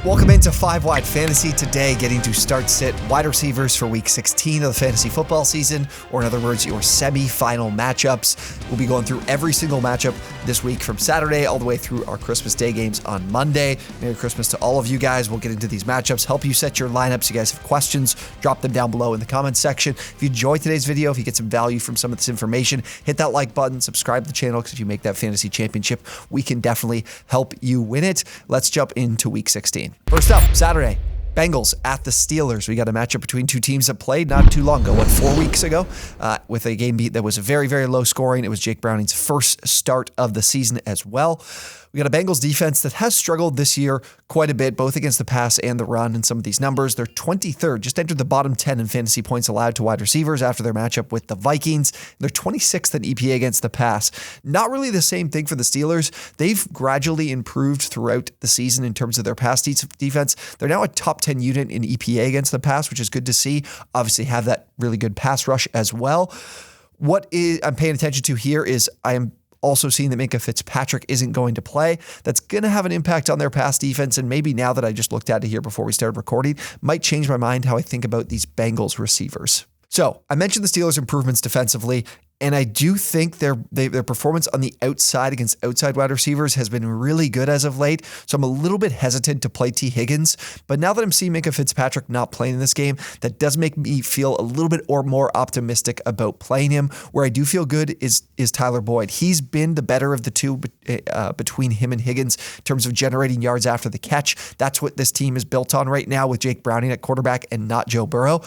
Welcome into 5-Wide Fantasy. Today, getting to start sit wide receivers for Week 16 of the fantasy football season, or in other words, your semi-final matchups. We'll be going through every single matchup this week from Saturday all the way through our Christmas Day games on Monday. Merry Christmas to all of you guys. We'll get into these matchups, help you set your lineups. You guys have questions, drop them down below in the comments section. If you enjoyed today's video, if you get some value from some of this information, hit that like button, subscribe to the channel, because if you make that fantasy championship, we can definitely help you win it. Let's jump into Week 16. First up, Saturday, Bengals at the Steelers. We got a matchup between two teams that played not too long ago, 4 weeks ago, with a game beat that was very, very low scoring. It was Jake Browning's first start of the season as well. We got a Bengals defense that has struggled this year quite a bit, both against the pass and the run in some of these numbers. They're 23rd, just entered the bottom 10 in fantasy points allowed to wide receivers after their matchup with the Vikings. They're 26th in EPA against the pass. Not really the same thing for the Steelers. They've gradually improved throughout the season in terms of their pass defense. They're now a top 10 unit in EPA against the pass, which is good to see. Obviously have that really good pass rush as well. What I'm paying attention to here is I am also seeing that Minkah Fitzpatrick isn't going to play. That's going to have an impact on their pass defense, and maybe now that I just looked at it here before we started recording, might change my mind how I think about these Bengals receivers. So I mentioned the Steelers' improvements defensively, and I do think their performance on the outside against outside wide receivers has been really good as of late. So I'm a little bit hesitant to play T. Higgins. But now that I'm seeing Minkah Fitzpatrick not playing in this game, that does make me feel a little bit or more optimistic about playing him. Where I do feel good is Tyler Boyd. He's been the better of the two between him and Higgins in terms of generating yards after the catch. That's what this team is built on right now with Jake Browning at quarterback and not Joe Burrow.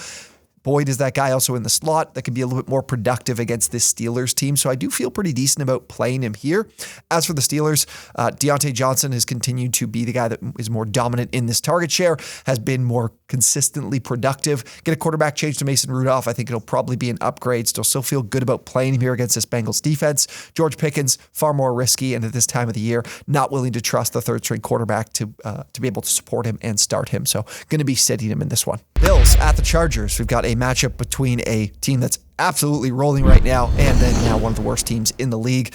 Boyd is that guy also in the slot that can be a little bit more productive against this Steelers team. So I do feel pretty decent about playing him here. As for the Steelers, Deontay Johnson has continued to be the guy that is more dominant in this target share, has been more consistently productive. Get a quarterback change to Mason Rudolph. I think it'll probably be an upgrade. Still feel good about playing him here against this Bengals defense. George Pickens, far more risky, and at this time of the year, not willing to trust the third string quarterback to be able to support him and start him. So going to be sitting him in this one. Bills at the Chargers. We've got a matchup between a team that's absolutely rolling right now, and then now one of the worst teams in the league,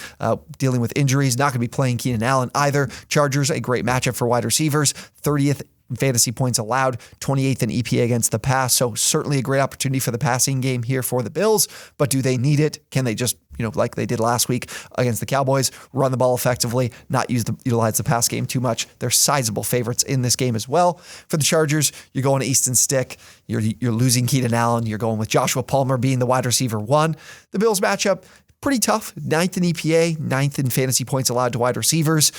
dealing with injuries. Not going to be playing Keenan Allen either. Chargers, a great matchup for wide receivers. 30th in fantasy points allowed, 28th in EPA against the pass. So certainly a great opportunity for the passing game here for the Bills. But do they need it? Can they just, like they did last week against the Cowboys, run the ball effectively, not utilize the pass game too much? They're sizable favorites in this game as well. For the Chargers, you're going to Easton Stick. You're losing Keenan Allen. You're going with Joshua Palmer being the wide receiver one. The Bills matchup, pretty tough. 9th in EPA, 9th in fantasy points allowed to wide receivers.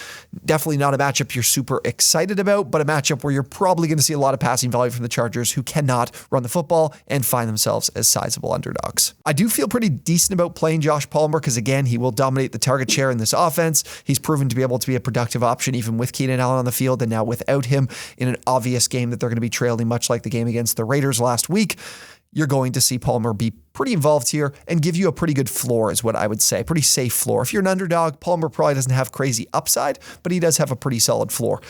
Definitely not a matchup you're super excited about, but a matchup where you're probably going to see a lot of passing value from the Chargers, who cannot run the football and find themselves as sizable underdogs. I do feel pretty decent about playing Josh Palmer because, again, he will dominate the target share in this offense. He's proven to be able to be a productive option even with Keenan Allen on the field, and now without him in an obvious game that they're going to be trailing, much like the game against the Raiders last week. You're going to see Palmer be pretty involved here and give you a pretty good floor is what I would say. Pretty safe floor. If you're an underdog, Palmer probably doesn't have crazy upside, but he does have a pretty solid floor.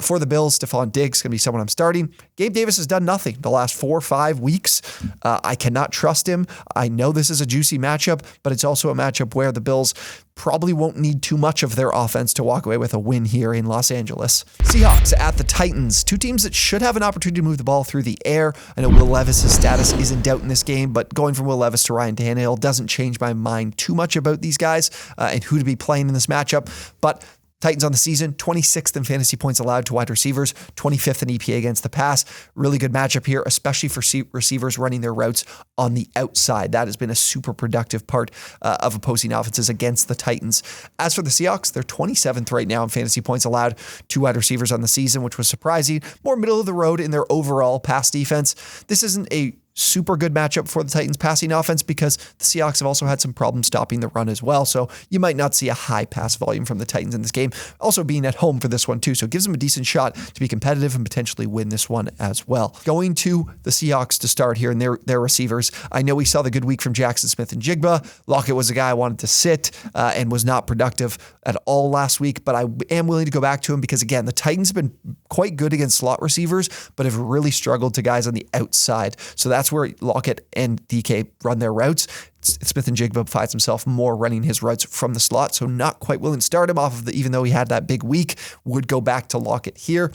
For the Bills, Stephon Diggs is going to be someone I'm starting. Gabe Davis has done nothing the last 4 or 5 weeks. I cannot trust him. I know this is a juicy matchup, but it's also a matchup where the Bills probably won't need too much of their offense to walk away with a win here in Los Angeles. Seahawks at the Titans. Two teams that should have an opportunity to move the ball through the air. I know Will Levis' status is in doubt in this game, but going from Will Levis to Ryan Tannehill doesn't change my mind too much about these guys and who to be playing in this matchup. But Titans on the season, 26th in fantasy points allowed to wide receivers, 25th in EPA against the pass. Really good matchup here, especially for receivers running their routes on the outside. That has been a super productive part of opposing offenses against the Titans. As for the Seahawks, they're 27th right now in fantasy points allowed to wide receivers on the season, which was surprising. More middle of the road in their overall pass defense. This isn't a super good matchup for the Titans passing offense because the Seahawks have also had some problems stopping the run as well. So you might not see a high pass volume from the Titans in this game. Also being at home for this one too. So it gives them a decent shot to be competitive and potentially win this one as well. Going to the Seahawks to start here and their receivers. I know we saw the good week from Jackson Smith and Jigba. Lockett was a guy I wanted to sit and was not productive at all last week, but I am willing to go back to him because, again, the Titans have been quite good against slot receivers, but have really struggled to guys on the outside. So that's That's where Lockett and DK run their routes. Smith-Njigba finds himself more running his routes from the slot, so not quite willing to start him off of even though he had that big week, would go back to Lockett here.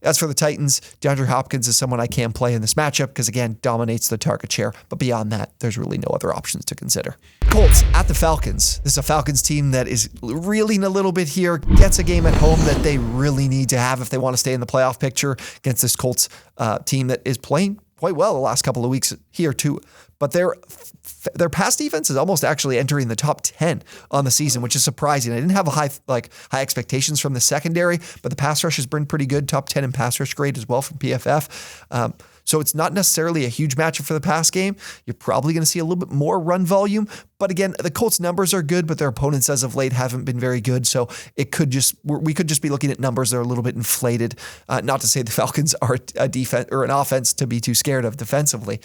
As for the Titans, DeAndre Hopkins is someone I can play in this matchup because, again, dominates the target share. But beyond that, there's really no other options to consider. Colts at the Falcons. This is a Falcons team that is reeling a little bit here, gets a game at home that they really need to have if they want to stay in the playoff picture against this Colts team that is playing quite well the last couple of weeks here too. But their pass defense is almost actually entering the top 10 on the season, which is surprising. I didn't have high expectations from the secondary, but the pass rush has been pretty good, top 10 in pass rush grade as well from PFF. So it's not necessarily a huge matchup for the pass game. You're probably going to see a little bit more run volume. But again, the Colts numbers are good, but their opponents as of late haven't been very good. So we could just be looking at numbers that are a little bit inflated. Not to say the Falcons are a defense or an offense to be too scared of defensively.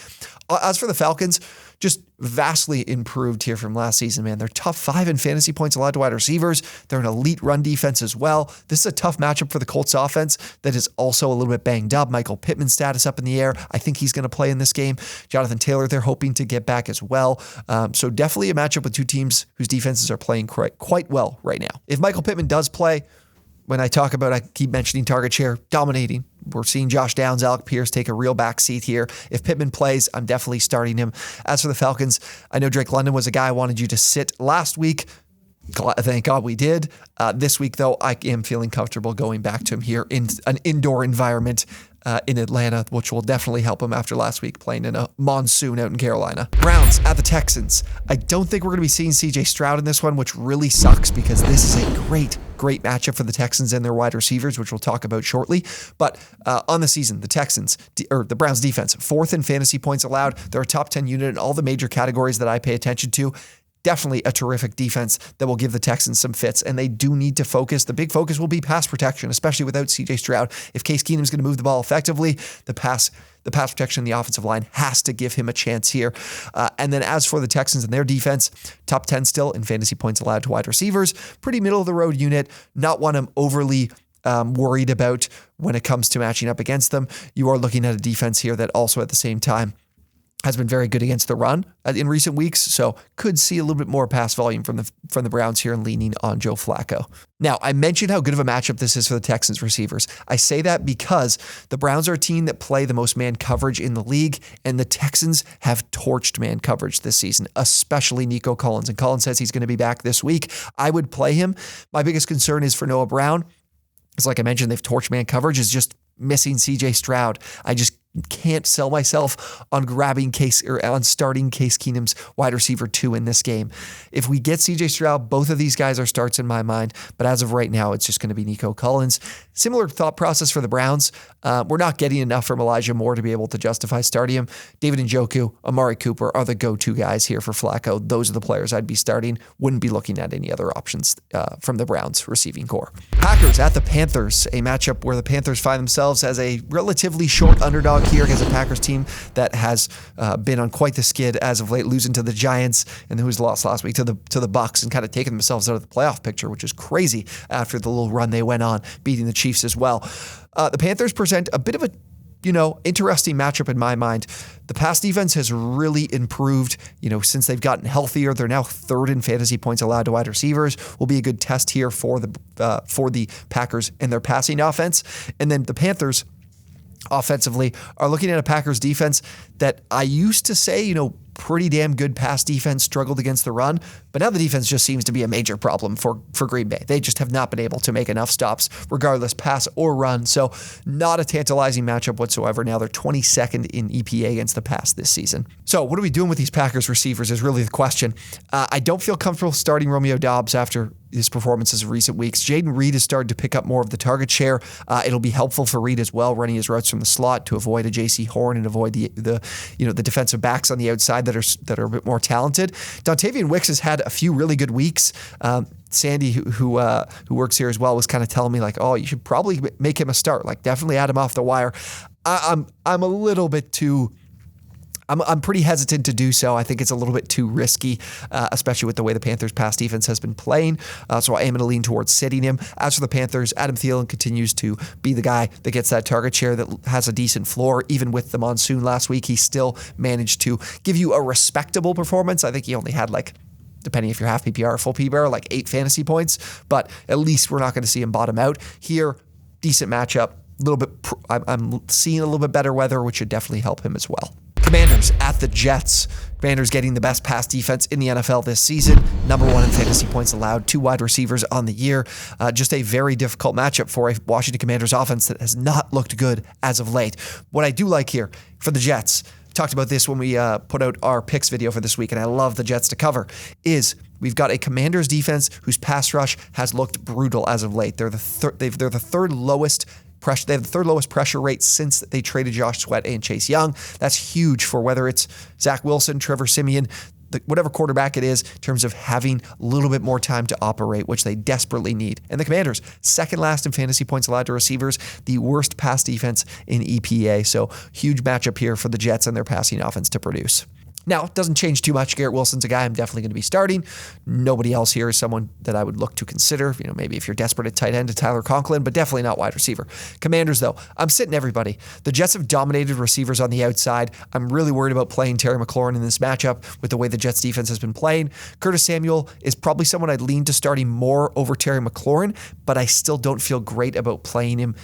As for the Falcons, just vastly improved here from last season, man. They're top 5 in fantasy points allowed to wide receivers. They're an elite run defense as well. This is a tough matchup for the Colts offense that is also a little bit banged up. Michael Pittman's status up in the air. I think he's going to play in this game. Jonathan Taylor, they're hoping to get back as well. So definitely a matchup with two teams whose defenses are playing quite well right now. If Michael Pittman does play, when I talk about, I keep mentioning target share, dominating. We're seeing Josh Downs, Alec Pierce take a real back seat here. If Pittman plays, I'm definitely starting him. As for the Falcons, I know Drake London was a guy I wanted you to sit last week. Thank God we did. This week, though, I am feeling comfortable going back to him here in an indoor environment in Atlanta, which will definitely help him after last week playing in a monsoon out in Carolina. Browns at the Texans. I don't think we're going to be seeing CJ Stroud in this one, which really sucks because this is a great matchup for the Texans and their wide receivers, which we'll talk about shortly. But on the season, the Browns defense, 4th in fantasy points allowed. They're a top 10 unit in all the major categories that I pay attention to. Definitely a terrific defense that will give the Texans some fits, and they do need to focus. The big focus will be pass protection, especially without CJ Stroud. If Case Keenum's going to move the ball effectively, the pass protection in the offensive line has to give him a chance here. And then as for the Texans and their defense, top 10 still in fantasy points allowed to wide receivers. Pretty middle of the road unit, not one I'm overly worried about when it comes to matching up against them. You are looking at a defense here that also at the same time has been very good against the run in recent weeks, so could see a little bit more pass volume from the Browns here and leaning on Joe Flacco. Now, I mentioned how good of a matchup this is for the Texans receivers. I say that because the Browns are a team that play the most man coverage in the league, and the Texans have torched man coverage this season, especially Nico Collins. And Collins says he's going to be back this week. I would play him. My biggest concern is for Noah Brown. It's like I mentioned, they've torched man coverage, is just missing CJ Stroud. I just can't sell myself on starting Case Keenum's wide receiver 2 in this game. If we get CJ Stroud, both of these guys are starts in my mind, but as of right now, it's just going to be Nico Collins. Similar thought process for the Browns. We're not getting enough from Elijah Moore to be able to justify starting him. David Njoku, Amari Cooper are the go-to guys here for Flacco. Those are the players I'd be starting. Wouldn't be looking at any other options from the Browns receiving core. Packers at the Panthers, a matchup where the Panthers find themselves as a relatively short underdog here against a Packers team that has been on quite the skid as of late, losing to the Giants and who's lost last week to the Bucks and kind of taking themselves out of the playoff picture, which is crazy after the little run they went on, beating the Chiefs as well. The Panthers present a bit of a interesting matchup in my mind. The pass defense has really improved, since they've gotten healthier. They're now 3rd in fantasy points allowed to wide receivers. Will be a good test here for the Packers and their passing offense. And then the Panthers offensively are looking at a Packers defense that I used to say, pretty damn good pass defense, struggled against the run, but now the defense just seems to be a major problem for Green Bay. They just have not been able to make enough stops, regardless pass or run. So not a tantalizing matchup whatsoever. Now they're 22nd in EPA against the pass this season. So what are we doing with these Packers receivers is really the question. I don't feel comfortable starting Romeo Doubs after his performances of recent weeks. Jaden Reed has started to pick up more of the target share. It'll be helpful for Reed as well, running his routes from the slot to avoid a JC Horn and avoid the defensive backs on the outside that are a bit more talented. Dontavian Wicks has had a few really good weeks. Sandy, who works here as well, was kind of telling me you should probably make him a start. Definitely add him off the wire. I'm a little bit too I'm pretty hesitant to do so. I think it's a little bit too risky, especially with the way the Panthers' pass defense has been playing. So I am going to lean towards sitting him. As for the Panthers, Adam Thielen continues to be the guy that gets that target share, that has a decent floor. Even with the monsoon last week, he still managed to give you a respectable performance. I think he only had depending if you're half PPR or full PPR, 8 fantasy points. But at least we're not going to see him bottom out. Here, decent matchup. I'm seeing a little bit better weather, which should definitely help him as well. Commanders at the Jets. Commanders getting the best pass defense in the NFL this season. Number 1 in fantasy points allowed. 2 wide receivers on the year. Just a very difficult matchup for a Washington Commanders offense that has not looked good as of late. What I do like here for the Jets, talked about this when we put out our picks video for this week, and I love the Jets to cover, is we've got a Commanders defense whose pass rush has looked brutal as of late. They're the third lowest pressure. They have the third lowest pressure rate since they traded Josh Sweat and Chase Young. That's huge for whether it's Zach Wilson, Trevor Siemian, whatever quarterback it is, in terms of having a little bit more time to operate, which they desperately need. And the Commanders, second last in fantasy points allowed to receivers, the worst pass defense in EPA. So huge matchup here for the Jets and their passing offense to produce. Now, it doesn't change too much. Garrett Wilson's a guy I'm definitely going to be starting. Nobody else here is someone that I would look to consider. Maybe if you're desperate at tight end, to Tyler Conklin, but definitely not wide receiver. Commanders, though, I'm sitting everybody. The Jets have dominated receivers on the outside. I'm really worried about playing Terry McLaurin in this matchup with the way the Jets defense has been playing. Curtis Samuel is probably someone I'd lean to starting more over Terry McLaurin, but I still don't feel great about playing him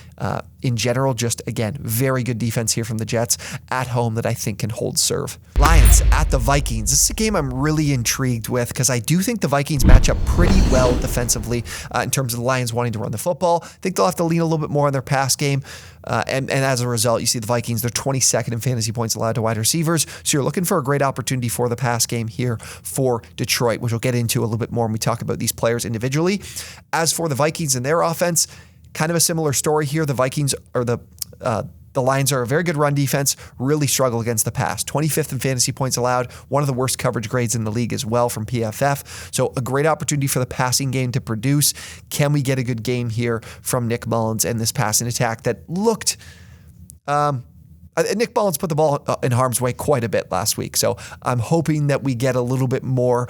in general. Just, again, very good defense here from the Jets at home that I think can hold serve. Lions at the Vikings. This is a game I'm really intrigued with because I do think the Vikings match up pretty well defensively in terms of the Lions wanting to run the football. I think they'll have to lean a little bit more on their pass game. And as a result, you see the Vikings, they're 22nd in fantasy points allowed to wide receivers. So you're looking for a great opportunity for the pass game here for Detroit, which we'll get into a little bit more when we talk about these players individually. As for the Vikings and their offense, kind of a similar story here. The Vikings are the Lions are a very good run defense, really struggle against the pass. 25th in fantasy points allowed, one of the worst coverage grades in the league as well from PFF. So a great opportunity for the passing game to produce. Can we get a good game here from Nick Mullins and this passing attack that looked... Nick Mullins put the ball in harm's way quite a bit last week. So I'm hoping that we get a little bit more...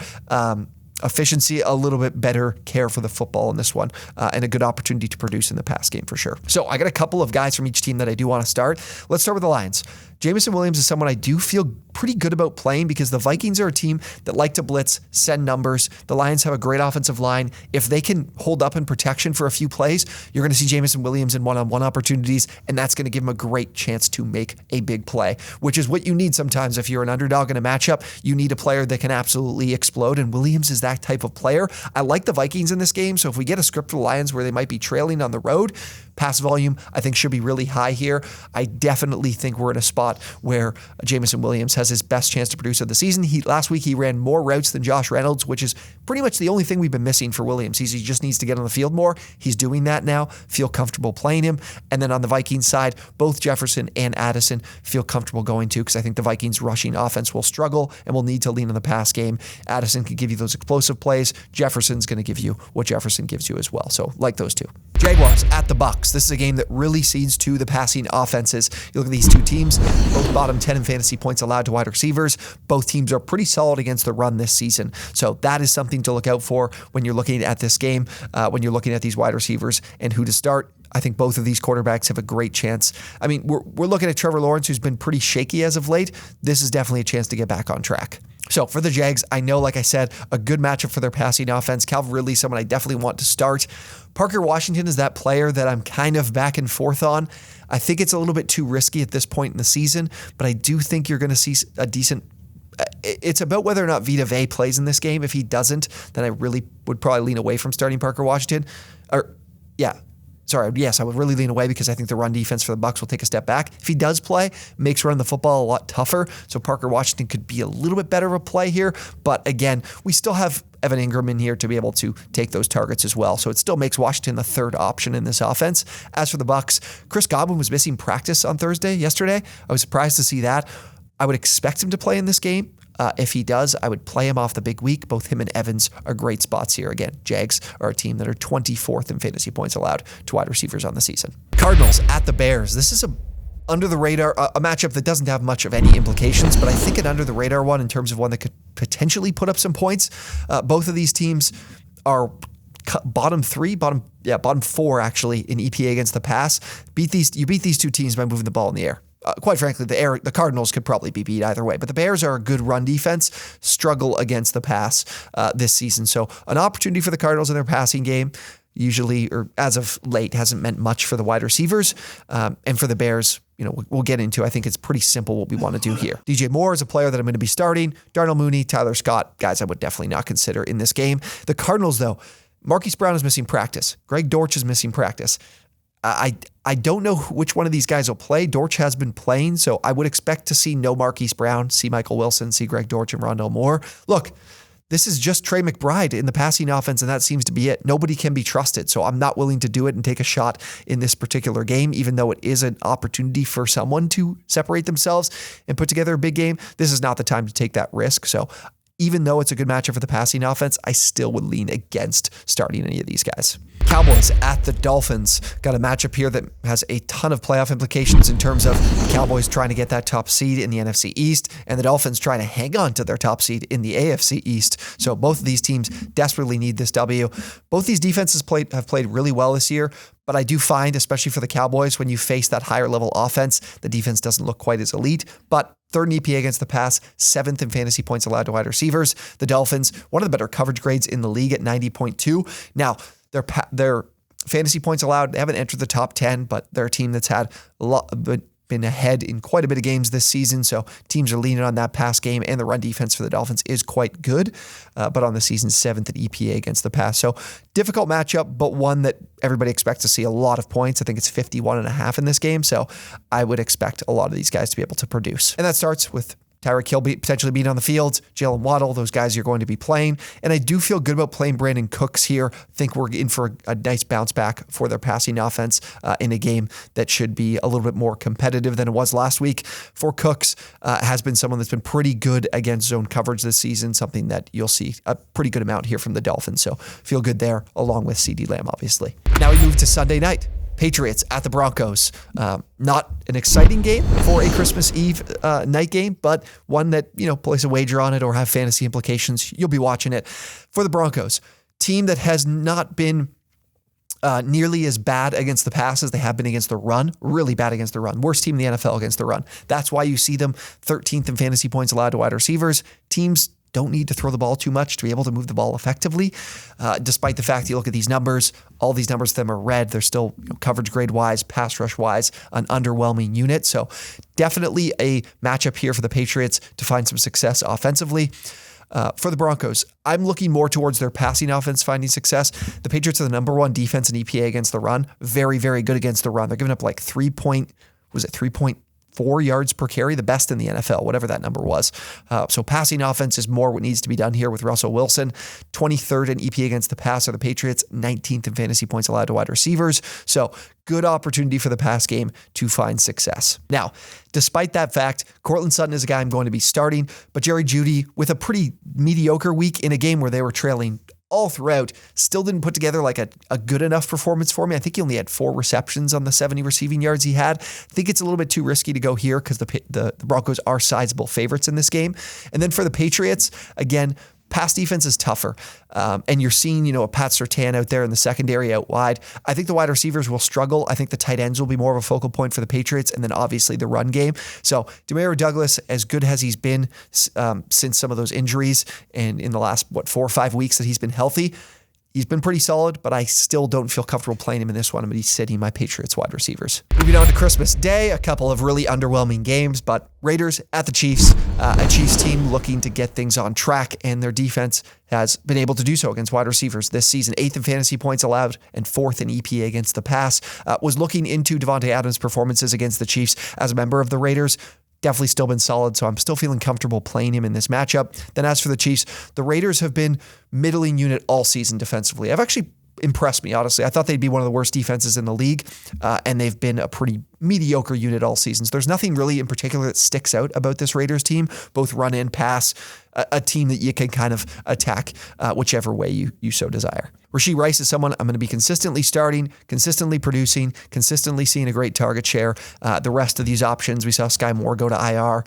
efficiency, a little bit better care for the football in this one, and a good opportunity to produce in the pass game for sure. So I got a couple of guys from each team that I do want to start. Let's start with the Lions. Jamison Williams is someone I do feel pretty good about playing because the Vikings are a team that like to blitz, send numbers. The Lions have a great offensive line. If they can hold up in protection for a few plays, you're going to see Jamison Williams in one-on-one opportunities, and that's going to give him a great chance to make a big play, which is what you need sometimes if you're an underdog in a matchup. You need a player that can absolutely explode, and Williams is that type of player. I like the Vikings in this game, so if we get a script for the Lions where they might be trailing on the road, pass volume I think should be really high here. I definitely think we're in a spot where Jamison Williams has his best chance to produce of the season. Last week he ran more routes than Josh Reynolds, which is pretty much the only thing we've been missing for Williams. He just needs to get on the field more. He's doing that now. Feel comfortable playing him. And then on the Vikings side, both Jefferson and Addison feel comfortable going to because I think the Vikings rushing offense will struggle and will need to lean on the pass game. Addison can give you those explosive plays. Jefferson's going to give you what Jefferson gives you as well. So like those two. Jaguars at the Bucs. This is a game that really cedes to the passing offenses. You look at these two teams, both bottom 10 in fantasy points allowed to wide receivers. Both teams are pretty solid against the run this season. So that is something to look out for when you're looking at this game, when you're looking at these wide receivers and who to start. I think both of these quarterbacks have a great chance. I mean, we're looking at Trevor Lawrence, who's been pretty shaky as of late. This is definitely a chance to get back on track. So for the Jags, I know, like I said, a good matchup for their passing offense. Calvin Ridley, someone I definitely want to start. Parker Washington is that player that I'm kind of back and forth on. I think it's a little bit too risky at this point in the season, but I do think you're going to see a decent... It's about whether or not Vita Vea plays in this game. If he doesn't, then I really would probably lean away from starting Parker Washington. Yes, I would really lean away because I think the run defense for the Bucs will take a step back. If he does play, it makes running the football a lot tougher. So Parker Washington could be a little bit better of a play here. But again, we still have Evan Ingram in here to be able to take those targets as well. So it still makes Washington the third option in this offense. As for the Bucs, Chris Godwin was missing practice on yesterday. I was surprised to see that. I would expect him to play in this game. If he does, I would play him off the big week. Both him and Evans are great spots here. Again, Jags are a team that are 24th in fantasy points allowed to wide receivers on the season. Cardinals at the Bears. This is under the radar, a matchup that doesn't have much of any implications, but I think an under the radar one in terms of one that could potentially put up some points. Both of these teams are bottom four actually in EPA against the pass. You beat these two teams by moving the ball in the air. Quite frankly, the Cardinals could probably be beat either way, but the Bears are a good run defense, struggle against the pass this season. So an opportunity for the Cardinals in their passing game, usually, or as of late, hasn't meant much for the wide receivers. And for the Bears, we'll get into, I think it's pretty simple what we want to do here. DJ Moore is a player that I'm going to be starting. Darnell Mooney, Tyler Scott, guys I would definitely not consider in this game. The Cardinals, though, Marquise Brown is missing practice. Greg Dortch is missing practice. I don't know which one of these guys will play. Dortch has been playing, so I would expect to see no Marquise Brown, see Michael Wilson, see Greg Dortch and Rondell Moore. Look, this is just Trey McBride in the passing offense, and that seems to be it. Nobody can be trusted, so I'm not willing to do it and take a shot in this particular game, even though it is an opportunity for someone to separate themselves and put together a big game. This is not the time to take that risk, so even though it's a good matchup for the passing offense, I still would lean against starting any of these guys. Cowboys at the Dolphins. Got a matchup here that has a ton of playoff implications in terms of the Cowboys trying to get that top seed in the NFC East and the Dolphins trying to hang on to their top seed in the AFC East. So both of these teams desperately need this W. Both these defenses have played really well this year, but I do find, especially for the Cowboys, when you face that higher level offense, the defense doesn't look quite as elite, but third in EPA against the pass, seventh in fantasy points allowed to wide receivers. The Dolphins, one of the better coverage grades in the league at 90.2. Now, their fantasy points allowed, they haven't entered the top 10, but they're a team that's had been ahead in quite a bit of games this season, so teams are leaning on that pass game, and the run defense for the Dolphins is quite good, but on the season, seventh at EPA against the pass. So difficult matchup, but one that everybody expects to see a lot of points. I think it's 51.5 in this game, so I would expect a lot of these guys to be able to produce. And that starts with Tyreek Hill potentially being on the field, Jalen Waddle, those guys you're going to be playing. And I do feel good about playing Brandon Cooks here. I think we're in for a nice bounce back for their passing offense in a game that should be a little bit more competitive than it was last week. For Cooks, has been someone that's been pretty good against zone coverage this season, something that you'll see a pretty good amount here from the Dolphins. So feel good there, along with CeeDee Lamb, obviously. Now we move to Sunday night. Patriots at the Broncos. Not an exciting game for a Christmas Eve night game, but one that, place a wager on it or have fantasy implications. You'll be watching it. For the Broncos, team that has not been nearly as bad against the pass as they have been against the run. Really bad against the run. Worst team in the NFL against the run. That's why you see them 13th in fantasy points allowed to wide receivers. Teams don't need to throw the ball too much to be able to move the ball effectively. Despite the fact that you look at these numbers, all these numbers to them are red. They're still coverage grade wise, pass rush wise, an underwhelming unit. So definitely a matchup here for the Patriots to find some success offensively. For the Broncos, I'm looking more towards their passing offense finding success. The Patriots are the number one defense in EPA against the run. Very, very good against the run. They're giving up like 3.4 yards per carry, the best in the NFL, whatever that number was. So passing offense is more what needs to be done here with Russell Wilson. 23rd in EPA against the pass are the Patriots, 19th in fantasy points allowed to wide receivers. So good opportunity for the pass game to find success. Now, despite that fact, Courtland Sutton is a guy I'm going to be starting, but Jerry Jeudy, with a pretty mediocre week in a game where they were trailing all throughout, still didn't put together like a good enough performance for me. I think he only had 4 receptions on the 70 receiving yards he had. I think it's a little bit too risky to go here because the Broncos are sizable favorites in this game. And then for the Patriots, again, pass defense is tougher. And you're seeing, a Pat Surtain out there in the secondary out wide. I think the wide receivers will struggle. I think the tight ends will be more of a focal point for the Patriots. And then obviously the run game. So Demario Douglas, as good as he's been since some of those injuries and in the last, 4 or 5 weeks that he's been healthy, he's been pretty solid, but I still don't feel comfortable playing him in this one. I'm going to be sitting my Patriots wide receivers. Moving on to Christmas Day, a couple of really underwhelming games, but Raiders at the Chiefs, a Chiefs team looking to get things on track, and their defense has been able to do so against wide receivers this season. 8th in fantasy points allowed and 4th in EPA against the pass. Was looking into Devontae Adams' performances against the Chiefs as a member of the Raiders. Definitely still been solid, so I'm still feeling comfortable playing him in this matchup. Then as for the Chiefs, the Raiders have been middling unit all season defensively. I've actually impressed me, honestly. I thought they'd be one of the worst defenses in the league, and they've been a pretty mediocre unit all season. So there's nothing really in particular that sticks out about this Raiders team, both run and pass, a team that you can kind of attack whichever way you so desire. Rashee Rice is someone I'm going to be consistently starting, consistently producing, consistently seeing a great target share. The rest of these options, we saw Sky Moore go to IR.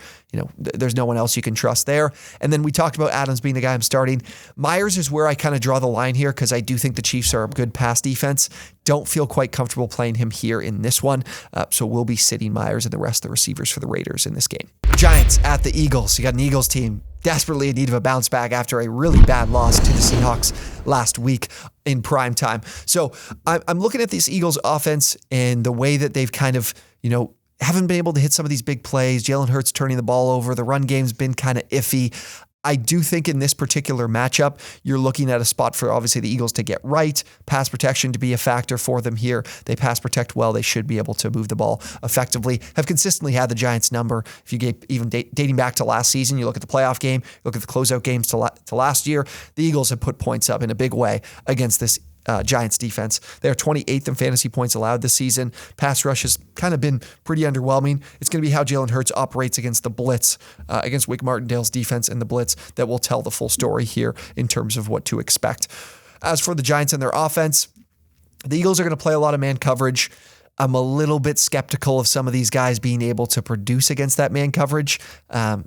There's no one else you can trust there. And then we talked about Adams being the guy I'm starting. Myers is where I kind of draw the line here because I do think the Chiefs are a good pass defense. Don't feel quite comfortable playing him here in this one. So we'll be sitting Myers and the rest of the receivers for the Raiders in this game. Giants at the Eagles. You got an Eagles team desperately in need of a bounce back after a really bad loss to the Seahawks last week in prime time. So I'm looking at this Eagles offense and the way that they've kind of, haven't been able to hit some of these big plays. Jalen Hurts turning the ball over. The run game's been kind of iffy. I do think in this particular matchup, you're looking at a spot for obviously the Eagles to get right, pass protection to be a factor for them here. They pass protect well. They should be able to move the ball effectively, have consistently had the Giants' number. If you get even dating back to last season, you look at the playoff game, look at the closeout games to last year, the Eagles have put points up in a big way against this Giants defense. They are 28th in fantasy points allowed this season. Pass rush has kind of been pretty underwhelming. It's going to be how Jalen Hurts operates against the blitz, against Wink Martindale's defense and the blitz that will tell the full story here in terms of what to expect. As for the Giants and their offense, the Eagles are going to play a lot of man coverage. I'm a little bit skeptical of some of these guys being able to produce against that man coverage.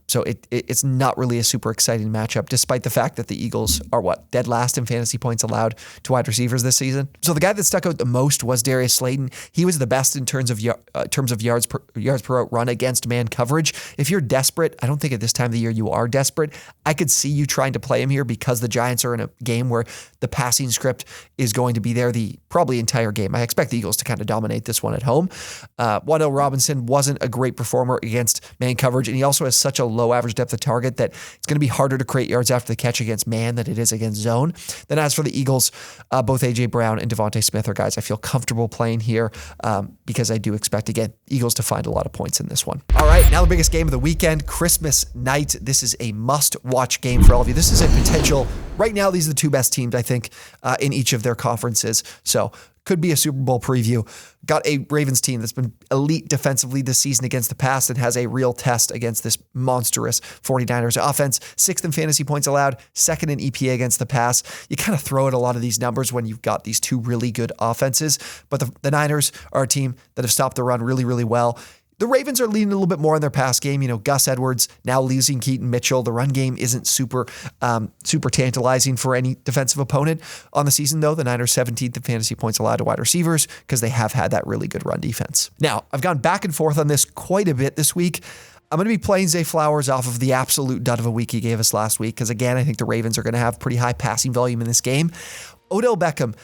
So it's not really a super exciting matchup, despite the fact that the Eagles are dead last in fantasy points allowed to wide receivers this season. So the guy that stuck out the most was Darius Slayton. He was the best in terms of yards per out run against man coverage. If you're desperate, I don't think at this time of the year you are desperate. I could see you trying to play him here because the Giants are in a game where the passing script is going to be there the probably entire game. I expect the Eagles to kind of dominate this one at home. Wan'Dale Robinson wasn't a great performer against man coverage, and he also has such a low average depth of target that it's going to be harder to create yards after the catch against man than it is against zone. Then as for the Eagles, both A.J. Brown and Devontae Smith are guys I feel comfortable playing here because I do expect, again, Eagles to find a lot of points in this one. All right, now the biggest game of the weekend, Christmas night. This is a must-watch game for all of you. This is a potential, right now, these are the two best teams, I think, in each of their conferences. So could be a Super Bowl preview. Got a Ravens team that's been elite defensively this season against the pass and has a real test against this monstrous 49ers offense. 6th in fantasy points allowed, 2nd in EPA against the pass. You kind of throw at a lot of these numbers when you've got these two really good offenses, but the Niners are a team that have stopped the run really, really well. The Ravens are leaning a little bit more on their pass game. Gus Edwards now losing Keaton Mitchell. The run game isn't super tantalizing for any defensive opponent on the season, though. The Niners 17th in fantasy points allowed to wide receivers because they have had that really good run defense. Now, I've gone back and forth on this quite a bit this week. I'm going to be playing Zay Flowers off of the absolute dud of a week he gave us last week because, again, I think the Ravens are going to have pretty high passing volume in this game. Odell Beckham.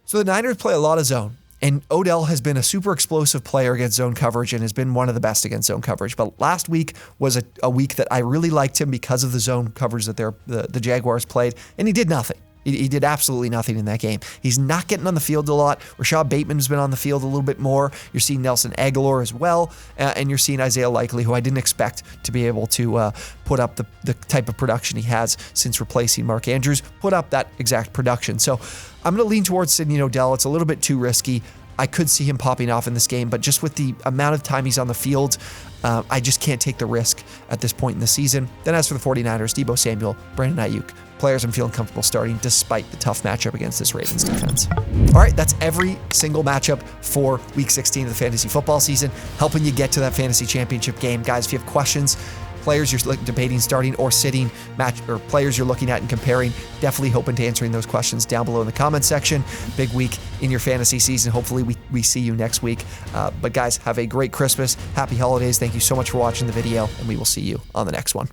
So the Niners play a lot of zone. And Odell has been a super explosive player against zone coverage and has been one of the best against zone coverage. But last week was a week that I really liked him because of the zone coverage that the Jaguars played, and he did nothing. He did absolutely nothing in that game. He's not getting on the field a lot. Rashad Bateman's been on the field a little bit more. You're seeing Nelson Aguilar as well, and you're seeing Isaiah Likely, who I didn't expect to be able to put up the type of production he has since replacing Mark Andrews, put up that exact production. So I'm going to lean towards Sidney Odell. It's a little bit too risky. I could see him popping off in this game, but just with the amount of time he's on the field, I just can't take the risk at this point in the season. Then as for the 49ers, Deebo Samuel, Brandon Ayuk, players I'm feeling comfortable starting despite the tough matchup against this Ravens defense. All right, that's every single matchup for Week 16 of the fantasy football season, helping you get to that fantasy championship game. Guys, if you have questions, players you're debating starting or sitting, or players you're looking at and comparing, definitely open to answering those questions down below in the comment section. Big week in your fantasy season. Hopefully we see you next week. But guys, have a great Christmas. Happy holidays. Thank you so much for watching the video, and we will see you on the next one.